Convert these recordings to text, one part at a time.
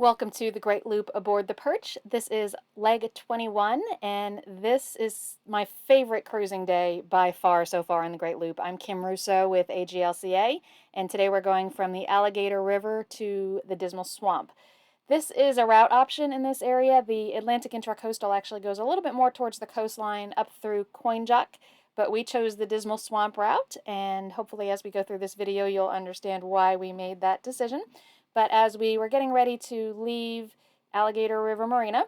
Welcome to the Great Loop aboard the Perch. This is leg 21, and this is my favorite cruising day by far so far in the Great Loop. I'm Kim Russo with AGLCA, and today we're going from the Alligator River to the Dismal Swamp. This is a route option in this area. The Atlantic Intracoastal actually goes a little bit more towards the coastline up through Coinjock, but we chose the Dismal Swamp route, and hopefully as we go through this video you'll understand why we made that decision. But as we were getting ready to leave Alligator River Marina,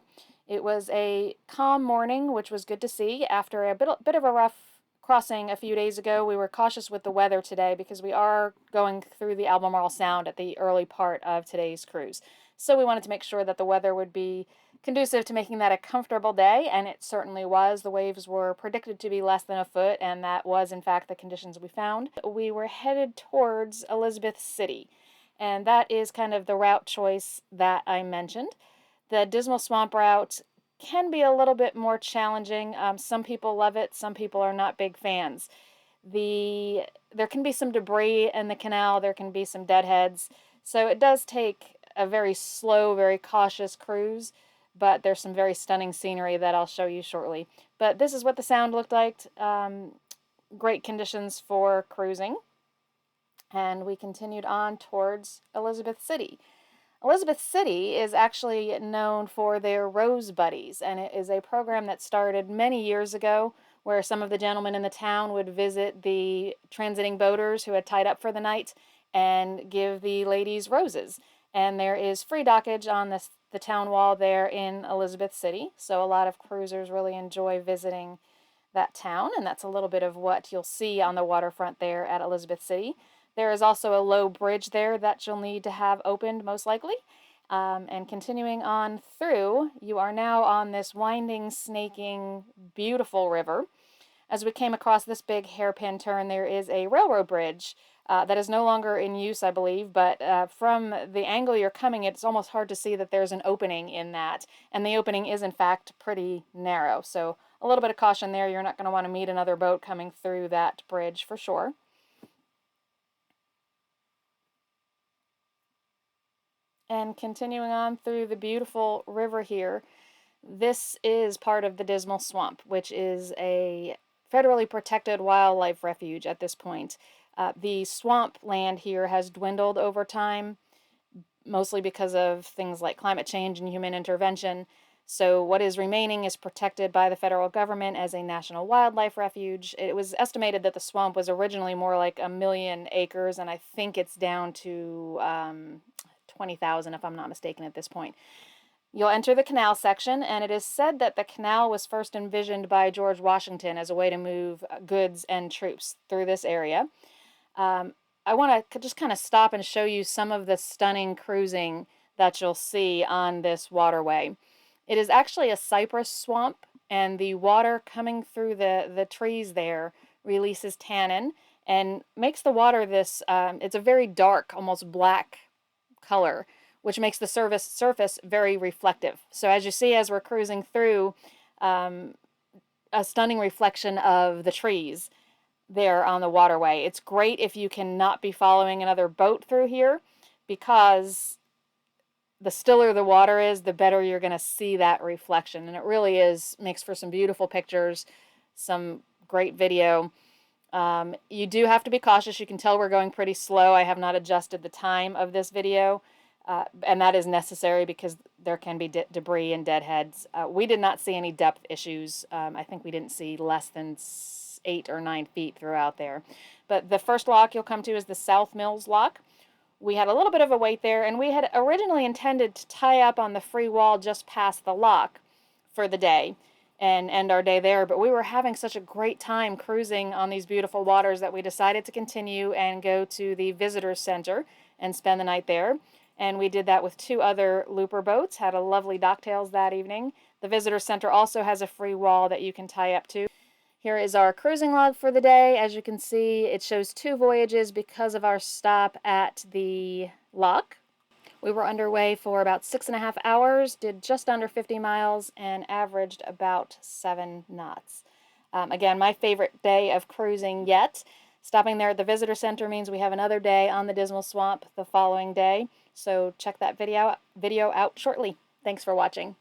it was a calm morning, which was good to see. After a bit of a rough crossing a few days ago, we were cautious with the weather today because we are going through the Albemarle Sound at the early part of today's cruise. So we wanted to make sure that the weather would be conducive to making that a comfortable day, and it certainly was. The waves were predicted to be less than a foot, and that was in fact the conditions we found. We were headed towards Elizabeth City, and that is kind of the route choice that I mentioned. The Dismal Swamp route can be a little bit more challenging. Some people love it, some people are not big fans. There can be some debris in the canal, there can be some deadheads, so it does take a very slow, very cautious cruise, but there's some very stunning scenery that I'll show you shortly. But this is what the sound looked like. Great conditions for cruising. And we continued on towards Elizabeth City. Elizabeth City is actually known for their Rose Buddies, and it is a program that started many years ago where some of the gentlemen in the town would visit the transiting boaters who had tied up for the night and give the ladies roses. And there is free dockage on the town wall there in Elizabeth City, so a lot of cruisers really enjoy visiting that town, and that's a little bit of what you'll see on the waterfront there at Elizabeth City. There is also a low bridge there that you'll need to have opened, most likely. And continuing on through, you are now on this winding, snaking, beautiful river. As we came across this big hairpin turn, there is a railroad bridge that is no longer in use, I believe, but from the angle you're coming, it's almost hard to see that there's an opening in that. And the opening is, in fact, pretty narrow. So a little bit of caution there. You're not going to want to meet another boat coming through that bridge for sure. And continuing on through the beautiful river here, this is part of the Dismal Swamp, which is a federally protected wildlife refuge at this point. The swamp land here has dwindled over time, mostly because of things like climate change and human intervention. So what is remaining is protected by the federal government as a national wildlife refuge. It was estimated that the swamp was originally more like 1 million acres, and I think it's down to 20,000 if I'm not mistaken at this point. You'll enter the canal section, and it is said that the canal was first envisioned by George Washington as a way to move goods and troops through this area. I want to just kind of stop and show you some of the stunning cruising that you'll see on this waterway. It is actually a cypress swamp, and the water coming through the trees there releases tannin and makes the water this, it's a very dark, almost black color, which makes the surface very reflective. So as you see, as we're cruising through, a stunning reflection of the trees there on the waterway. It's great if you cannot be following another boat through here, because the stiller the water is, the better you're going to see that reflection. And it really makes for some beautiful pictures, some great video. You do have to be cautious. You can tell we're going pretty slow. I have not adjusted the time of this video, and that is necessary because there can be debris and deadheads. We did not see any depth issues. I think we didn't see less than 8 or 9 feet throughout there. But the first lock you'll come to is the South Mills Lock. We had a little bit of a wait there, and we had originally intended to tie up on the free wall just past the lock for the day and end our day there, but we were having such a great time cruising on these beautiful waters that we decided to continue and go to the Visitors Center and spend the night there. And we did that with 2 other looper boats, had a lovely docktails that evening. The Visitors Center also has a free wall that you can tie up to. Here is our cruising log for the day. As you can see, it shows 2 voyages because of our stop at the lock. We were underway for about 6.5 hours, did just under 50 miles, and averaged about 7 knots. Again, my favorite day of cruising yet. Stopping there at the visitor center means we have another day on the Dismal Swamp the following day, so check that video out shortly. Thanks for watching.